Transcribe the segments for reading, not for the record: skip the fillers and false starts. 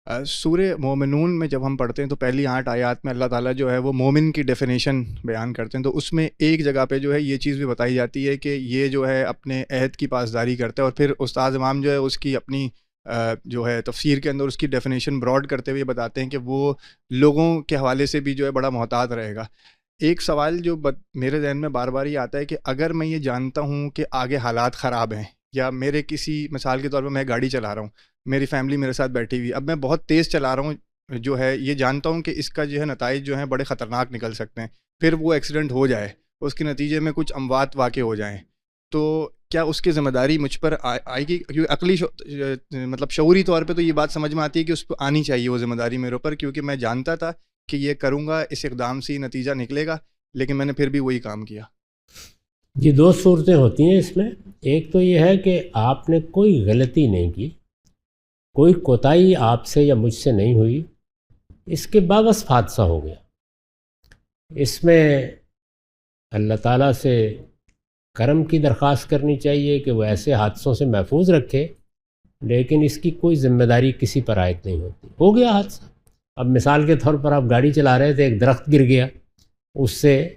سورہ مومنون میں جب ہم پڑھتے ہیں تو پہلی 8 آیات میں اللہ تعالیٰ جو ہے وہ مومن کی ڈیفینیشن بیان کرتے ہیں، تو اس میں ایک جگہ پہ جو ہے یہ چیز بھی بتائی جاتی ہے کہ یہ جو ہے اپنے عہد کی پاسداری کرتا ہے، اور پھر استاد امام جو ہے اس کی اپنی جو ہے تفسیر کے اندر اس کی ڈیفینیشن براڈ کرتے ہوئے بتاتے ہیں کہ وہ لوگوں کے حوالے سے بھی جو ہے بڑا محتاط رہے گا۔ ایک سوال جو میرے ذہن میں بار بار یہ آتا ہے کہ اگر میں یہ جانتا ہوں کہ آگے حالات خراب ہیں، یا میرے کسی مثال کے طور پہ میں گاڑی چلا رہا ہوں، میری فیملی میرے ساتھ بیٹھی ہوئی، اب میں بہت تیز چلا رہا ہوں، جو ہے یہ جانتا ہوں کہ اس کا جو ہے نتائج جو ہیں بڑے خطرناک نکل سکتے ہیں، پھر وہ ایکسیڈنٹ ہو جائے، اس کے نتیجے میں کچھ اموات واقع ہو جائیں، تو کیا اس کی ذمہ داری مجھ پر آئے گی؟ کیونکہ عقلی مطلب شعوری طور پہ تو یہ بات سمجھ میں آتی ہے کہ اس پہ آنی چاہیے وہ ذمہ داری میرے اوپر، کیونکہ میں جانتا تھا کہ یہ کروں گا، اس اقدام سے نتیجہ نکلے گا، لیکن میں نے پھر بھی وہی کام کیا۔ یہ دو صورتیں ہوتی ہیں اس میں۔ ایک تو یہ ہے کہ آپ نے کوئی غلطی نہیں کی، کوئی کوتاہی آپ سے یا مجھ سے نہیں ہوئی، اس کے باوصف حادثہ ہو گیا۔ اس میں اللہ تعالیٰ سے کرم کی درخواست کرنی چاہیے کہ وہ ایسے حادثوں سے محفوظ رکھے، لیکن اس کی کوئی ذمہ داری کسی پر عائد نہیں ہوتی۔ ہو گیا حادثہ، اب مثال کے طور پر آپ گاڑی چلا رہے تھے، ایک درخت گر گیا، اس سے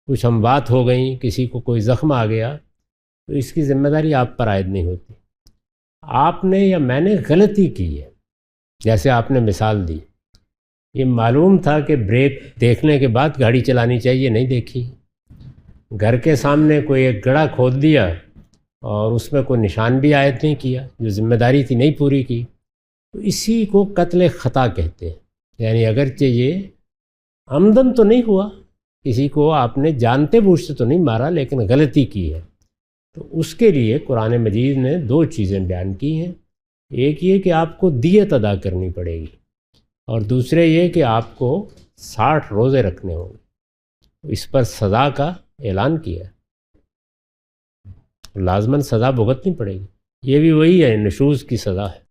کچھ اموات ہو گئیں، کسی کو کوئی زخم آ گیا، تو اس کی ذمہ داری آپ پر عائد نہیں ہوتی۔ آپ نے یا میں نے غلطی کی ہے، جیسے آپ نے مثال دی، یہ معلوم تھا کہ بریک دیکھنے کے بعد گاڑی چلانی چاہیے، نہیں دیکھی، گھر کے سامنے کوئی ایک گڑھا کھود دیا اور اس میں کوئی نشان بھی عائد نہیں کیا، جو ذمہ داری تھی نہیں پوری کی، تو اسی کو قتل خطا کہتے ہیں۔ یعنی اگرچہ یہ عمدن تو نہیں ہوا، کسی کو آپ نے جانتے بوجھتے تو نہیں مارا، لیکن غلطی کی ہے، تو اس کے لیے قرآن مجید نے دو چیزیں بیان کی ہیں۔ ایک یہ کہ آپ کو دیت ادا کرنی پڑے گی، اور دوسرے یہ کہ آپ کو 60 روزے رکھنے ہوں گے۔ اس پر سزا کا اعلان کیا ہے، لازماً سزا بھگتنی پڑے گی۔ یہ بھی وہی ہے، نشوز کی سزا ہے۔